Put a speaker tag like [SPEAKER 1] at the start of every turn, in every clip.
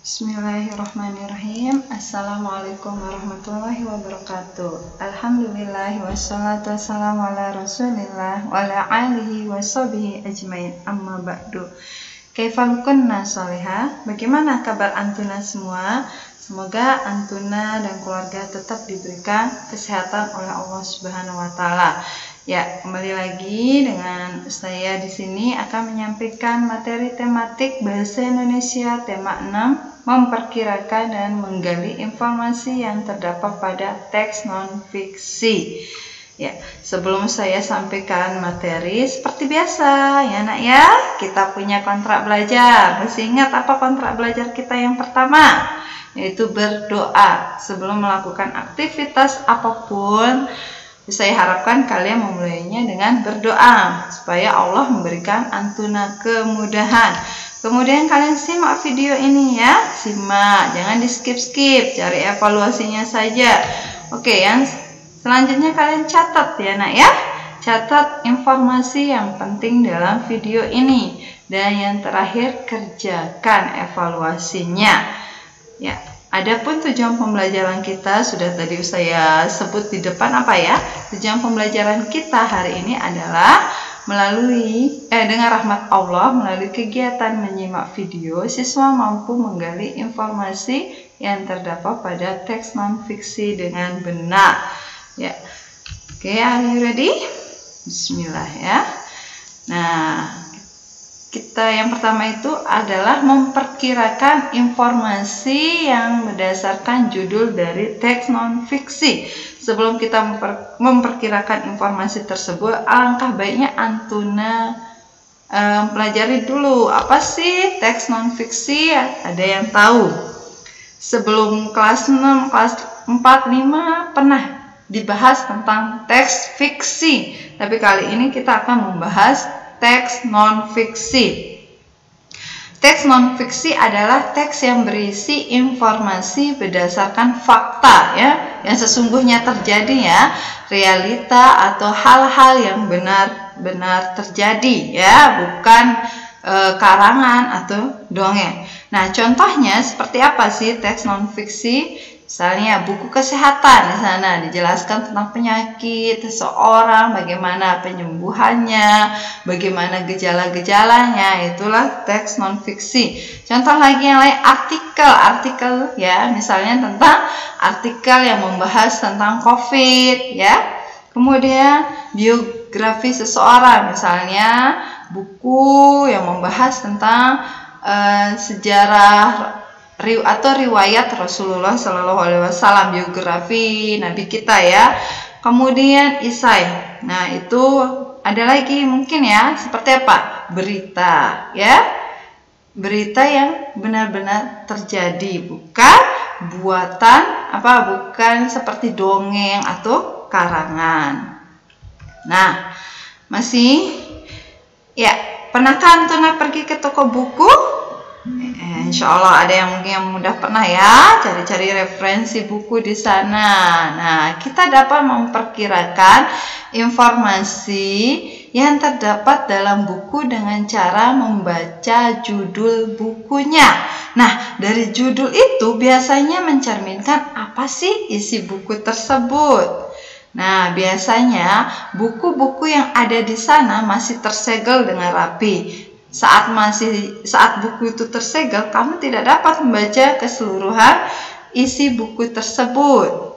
[SPEAKER 1] Bismillahirrahmanirrahim. Assalamualaikum warahmatullahi wabarakatuh. Alhamdulillah wassalatu wassalamu ala rasulillah wa ala alihi wa sahbihi ajmain, amma ba'du. Kaifal kunna soleha. Bagaimana kabar antuna semua? Semoga antuna dan keluarga tetap diberikan kesehatan oleh Allah Subhanahu wa taala. Ya, kembali lagi dengan saya di sini akan menyampaikan materi tematik Bahasa Indonesia tema 6, memperkirakan dan menggali informasi yang terdapat pada teks non-fiksi. Ya, sebelum saya sampaikan materi, seperti biasa ya nak ya, kita punya kontrak belajar. Masih ingat apa kontrak belajar kita yang pertama? Yaitu berdoa. Sebelum melakukan aktivitas apapun, saya harapkan kalian memulainya dengan berdoa supaya Allah memberikan antuna kemudahan. Kemudian kalian simak video ini ya, simak, jangan di skip-skip, cari evaluasinya saja. Oke, yang selanjutnya kalian catat ya nak ya, catat informasi yang penting dalam video ini. Dan yang terakhir, kerjakan evaluasinya. Ya, adapun tujuan pembelajaran kita sudah tadi saya sebut di depan apa ya? Tujuan pembelajaran kita hari ini adalah dengan rahmat Allah, melalui kegiatan menyimak video, siswa mampu menggali informasi yang terdapat pada teks non-fiksi dengan benar. Ya, oke, are you ready? Bismillah ya. Nah, kita yang pertama itu adalah memperkirakan informasi yang berdasarkan judul dari teks non-fiksi. Sebelum kita memperkirakan informasi tersebut, alangkah baiknya antuna pelajari dulu apa sih teks non-fiksi. Ada yang tahu? Sebelum kelas 6, kelas 4, 5 pernah dibahas tentang teks fiksi. Tapi kali ini kita akan membahas teks non-fiksi. Teks non-fiksi adalah teks yang berisi informasi berdasarkan fakta ya, yang sesungguhnya terjadi ya, realita atau hal-hal yang benar-benar terjadi ya, bukan karangan atau dongeng. Nah, contohnya seperti apa sih teks non-fiksi? Misalnya buku kesehatan, di sana dijelaskan tentang penyakit seseorang, bagaimana penyembuhannya, bagaimana gejala-gejalanya, itulah teks non-fiksi. Contoh lagi yang lain, artikel ya, misalnya tentang artikel yang membahas tentang COVID ya. Kemudian biografi seseorang, misalnya buku yang membahas tentang sejarah atau riwayat Rasulullah Shallallahu Alaihi Wasallam, biografi Nabi kita ya. Kemudian isai. Nah, itu ada lagi mungkin ya, seperti apa? Berita ya. Berita yang benar-benar terjadi, bukan buatan bukan seperti dongeng atau karangan. Nah, masih ya, pernahkah antuna pergi ke toko buku? Insya Allah ada yang mungkin yang mudah pernah ya, cari-cari referensi buku di sana. Nah, kita dapat memperkirakan informasi yang terdapat dalam buku dengan cara membaca judul bukunya. Nah, dari judul itu biasanya mencerminkan apa sih isi buku tersebut. Nah, biasanya buku-buku yang ada di sana masih tersegel dengan rapi. Saat buku itu tersegel, kamu tidak dapat membaca keseluruhan isi buku tersebut.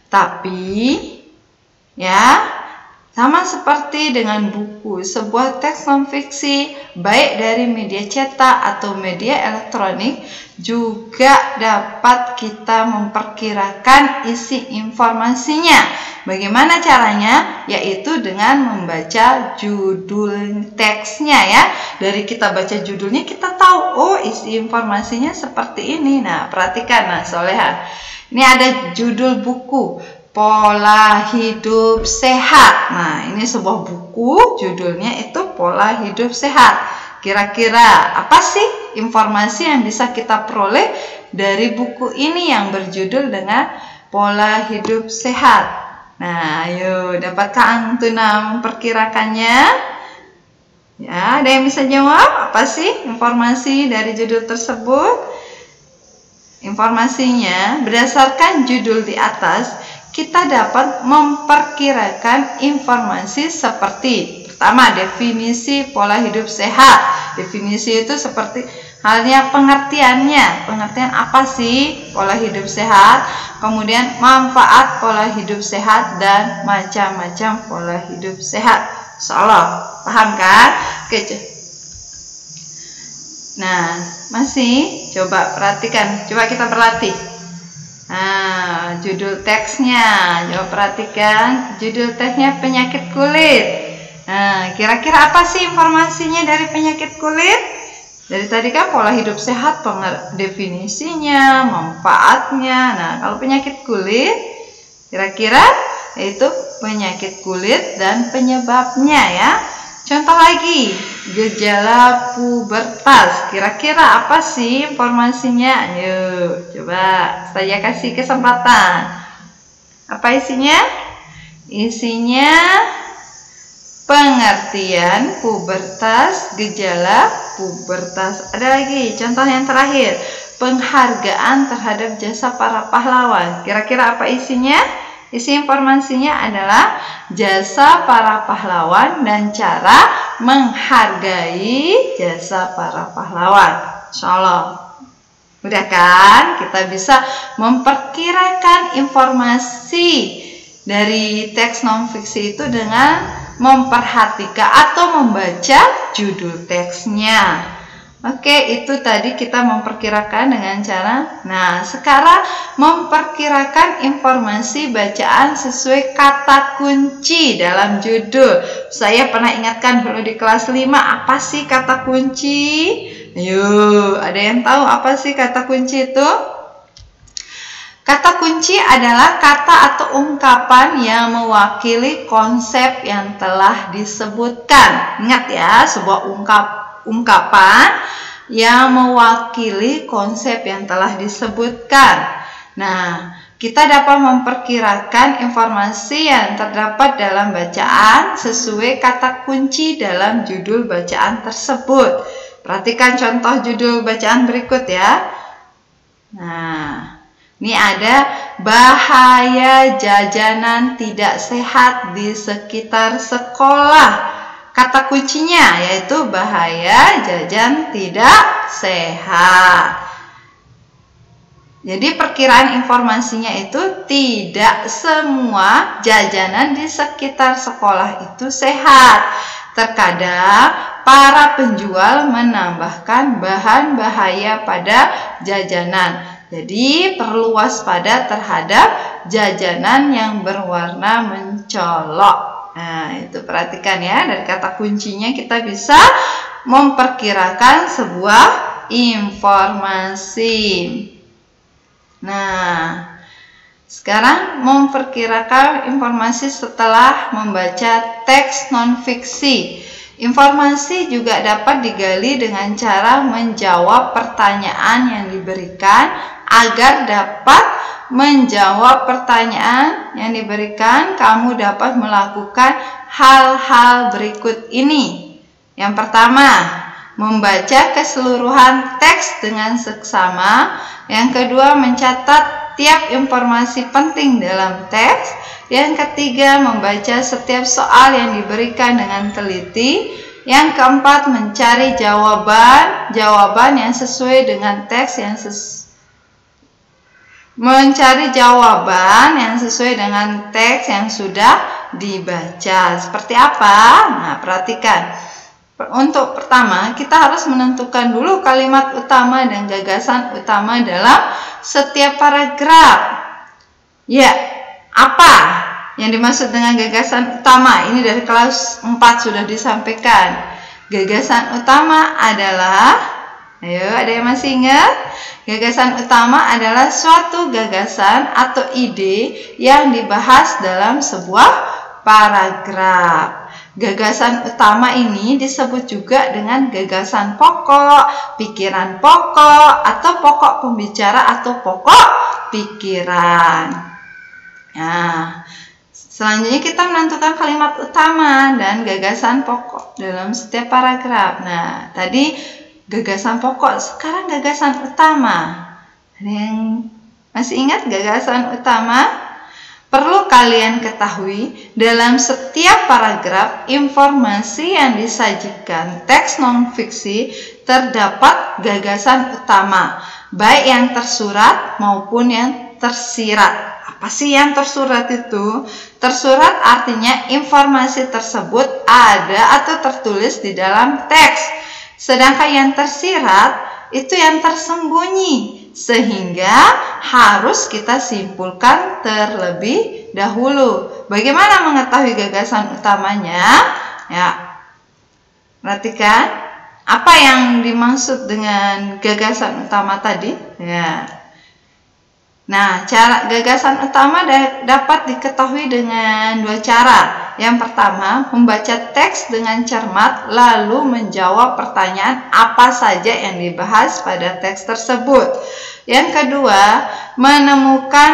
[SPEAKER 1] Tapi ya, sama seperti dengan buku, sebuah teks non-fiksi baik dari media cetak atau media elektronik juga dapat kita memperkirakan isi informasinya. Bagaimana caranya? Yaitu dengan membaca judul teksnya ya. Dari kita baca judulnya kita tahu, oh isi informasinya seperti ini. Nah, perhatikan, nah soleha. Ini ada judul buku, Pola Hidup Sehat. Nah, ini sebuah buku, judulnya itu Pola Hidup Sehat. Kira-kira apa sih informasi yang bisa kita peroleh dari buku ini yang berjudul dengan Pola Hidup Sehat? Nah, ayo, dapatkah antuna memperkirakannya? Ya, ada yang bisa jawab? Apa sih informasi dari judul tersebut? Informasinya, berdasarkan judul di atas, kita dapat memperkirakan informasi seperti pertama, definisi pola hidup sehat. Definisi itu seperti halnya pengertiannya. Pengertian apa sih pola hidup sehat? Kemudian manfaat pola hidup sehat dan macam-macam pola hidup sehat. Insyaallah, paham kan? Oke. Nah, masih coba perhatikan. Coba kita berlatih. Nah, judul teksnya. Coba perhatikan. Judul teksnya penyakit kulit. Nah, kira-kira apa sih informasinya dari penyakit kulit? Dari tadi kan pola hidup sehat, definisinya, manfaatnya. Nah, kalau penyakit kulit, kira-kira yaitu penyakit kulit dan penyebabnya ya. Contoh lagi, gejala pubertas. Kira-kira apa sih informasinya? Ayo, coba saya kasih kesempatan. Apa isinya? Isinya pengertian pubertas, gejala pubertas. Ada lagi, contoh yang terakhir, penghargaan terhadap jasa para pahlawan. Kira-kira apa isinya? Isi informasinya adalah jasa para pahlawan dan cara menghargai jasa para pahlawan. Insyaallah. Mudah kan? Kita bisa memperkirakan informasi dari teks non-fiksi itu dengan memperhatikan atau membaca judul teksnya. Oke, itu tadi kita memperkirakan dengan cara. Nah, sekarang memperkirakan informasi bacaan sesuai kata kunci dalam judul. Saya pernah ingatkan dulu di kelas 5, apa sih kata kunci? Ayo, ada yang tahu apa sih kata kunci itu? Kata kunci adalah kata atau ungkapan yang mewakili konsep yang telah disebutkan. Ingat ya, sebuah ungkapan yang mewakili konsep yang telah disebutkan. Nah, kita dapat memperkirakan informasi yang terdapat dalam bacaan sesuai kata kunci dalam judul bacaan tersebut. Perhatikan contoh judul bacaan berikut ya. Nah, ini ada bahaya jajanan tidak sehat di sekitar sekolah. Kata kuncinya yaitu bahaya jajan tidak sehat. Jadi perkiraan informasinya itu tidak semua jajanan di sekitar sekolah itu sehat. Terkadang para penjual menambahkan bahan bahaya pada jajanan. Jadi perlu waspada terhadap jajanan yang berwarna mencolok. Nah, itu perhatikan ya, dari kata kuncinya kita bisa memperkirakan sebuah informasi. Nah, sekarang memperkirakan informasi setelah membaca teks non-fiksi. Informasi juga dapat digali dengan cara menjawab pertanyaan yang diberikan. Agar dapat menjawab pertanyaan yang diberikan, kamu dapat melakukan hal-hal berikut ini. Yang pertama, membaca keseluruhan teks dengan seksama. Yang kedua, mencatat tiap informasi penting dalam teks. Yang ketiga, membaca setiap soal yang diberikan dengan teliti. Yang keempat, mencari jawaban yang sesuai dengan teks yang sudah dibaca. Seperti apa? Nah, perhatikan. Untuk pertama, kita harus menentukan dulu kalimat utama dan gagasan utama dalam setiap paragraf. Ya, apa yang dimaksud dengan gagasan utama? Ini dari kelas 4 sudah disampaikan. Gagasan utama adalah, ayo, ada yang masih ingat? Gagasan utama adalah suatu gagasan atau ide yang dibahas dalam sebuah paragraf. Gagasan utama ini disebut juga dengan gagasan pokok, pikiran pokok, atau pokok pembicara atau pokok pikiran. Nah, selanjutnya kita menentukan kalimat utama dan gagasan pokok dalam setiap paragraf. Nah, tadi gagasan pokok, sekarang gagasan utama. Ada yang masih ingat gagasan utama? Perlu kalian ketahui, dalam setiap paragraf informasi yang disajikan teks non-fiksi terdapat gagasan utama, baik yang tersurat maupun yang tersirat. Apa sih yang tersurat itu? Tersurat artinya informasi tersebut ada atau tertulis di dalam teks. Sedangkan yang tersirat itu yang tersembunyi, sehingga harus kita simpulkan terlebih dahulu. Bagaimana mengetahui gagasan utamanya? Ya, perhatikan apa yang dimaksud dengan gagasan utama tadi. Ya. Nah, cara gagasan utama dapat diketahui dengan dua cara. Yang pertama, membaca teks dengan cermat lalu menjawab pertanyaan apa saja yang dibahas pada teks tersebut. Yang kedua, menemukan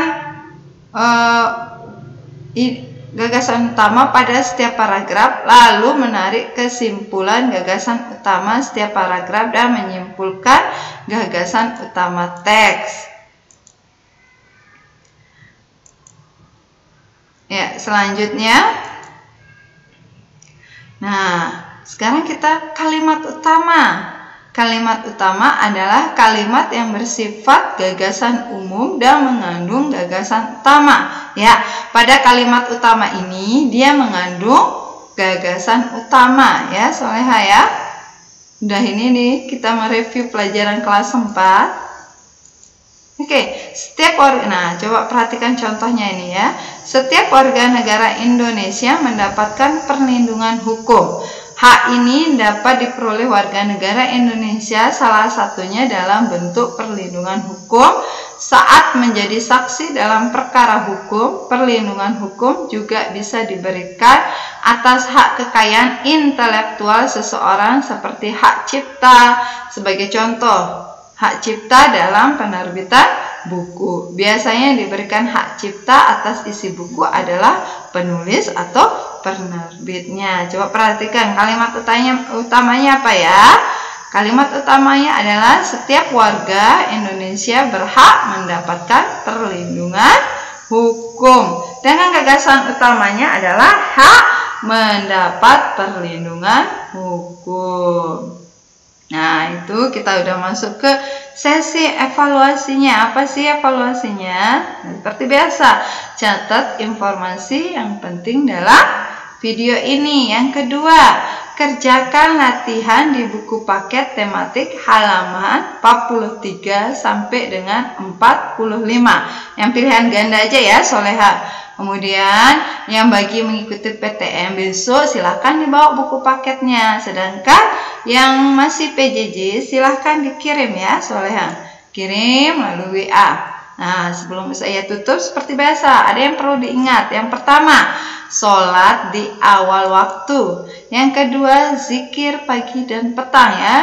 [SPEAKER 1] gagasan utama pada setiap paragraf lalu menarik kesimpulan gagasan utama setiap paragraf dan menyimpulkan gagasan utama teks. Ya, selanjutnya. Nah, sekarang kita kalimat utama. Kalimat utama adalah kalimat yang bersifat gagasan umum dan mengandung gagasan utama. Ya, pada kalimat utama ini dia mengandung gagasan utama ya, Soleha ya. Udah ini nih kita mereview pelajaran kelas 4. Oke, nah coba perhatikan contohnya ini ya. Setiap warga negara Indonesia mendapatkan perlindungan hukum. Hak ini dapat diperoleh warga negara Indonesia salah satunya dalam bentuk perlindungan hukum saat menjadi saksi dalam perkara hukum. Perlindungan hukum juga bisa diberikan atas hak kekayaan intelektual seseorang seperti hak cipta. Sebagai contoh, hak cipta dalam penerbitan buku. Biasanya diberikan hak cipta atas isi buku adalah penulis atau penerbitnya. Coba perhatikan kalimat utamanya apa ya? Kalimat utamanya adalah setiap warga Indonesia berhak mendapatkan perlindungan hukum. Dengan gagasan utamanya adalah hak mendapat perlindungan hukum. Nah, itu kita udah masuk ke sesi evaluasinya. Apa sih evaluasinya? Seperti biasa, catat informasi yang penting dalam video ini. Yang kedua, kerjakan latihan di buku paket tematik halaman 43 sampai dengan 45. Yang pilihan ganda aja ya, Soleha. Kemudian yang bagi mengikuti PTM besok silahkan dibawa buku paketnya. Sedangkan yang masih PJJ silahkan dikirim ya, Soleha. Kirim melalui WA. Nah, sebelum saya tutup seperti biasa ada yang perlu diingat. Yang pertama, sholat di awal waktu. Yang kedua, zikir pagi dan petang ya.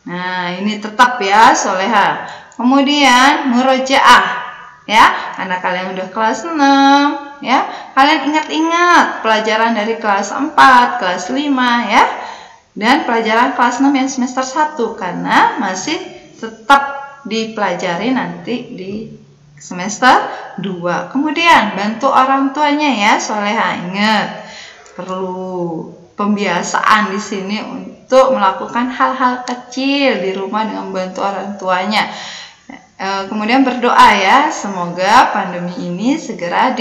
[SPEAKER 1] Nah, ini tetap ya, Soleha. Kemudian murojaah. Ya, karena kalian udah kelas 6 ya, kalian ingat-ingat pelajaran dari kelas 4, kelas 5 ya, dan pelajaran kelas 6 yang semester 1 karena masih tetap dipelajari nanti di semester 2. Kemudian bantu orang tuanya ya, Soleha. Ingat, perlu pembiasaan di sini untuk melakukan hal-hal kecil di rumah dengan bantu orang tuanya. Kemudian berdoa ya, semoga pandemi ini segera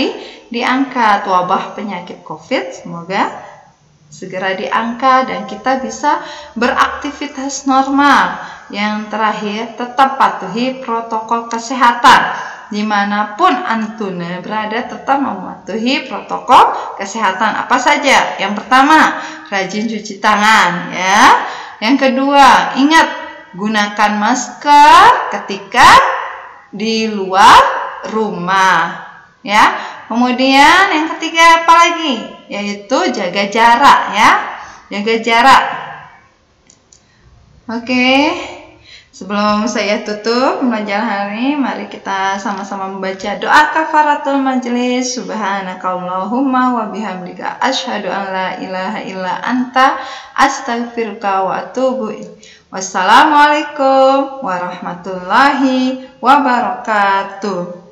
[SPEAKER 1] diangkat, wabah penyakit COVID semoga segera diangkat dan kita bisa beraktivitas normal. Yang terakhir, tetap patuhi protokol kesehatan. Dimanapun Antuna berada, tetap mematuhi protokol kesehatan. Apa saja? Yang pertama, rajin cuci tangan ya. Yang kedua, ingat gunakan masker ketika di luar rumah ya. Kemudian yang ketiga apa lagi? Yaitu jaga jarak ya. Jaga jarak. Oke. Sebelum saya tutup pembelajaran hari ini, mari kita sama-sama membaca doa kafaratul majelis. Subhanakallahumma wa bihamdika asyhadu an la ilaha illa anta astaghfiruka wa atubu ilaik. Wassalamualaikum warahmatullahi wabarakatuh.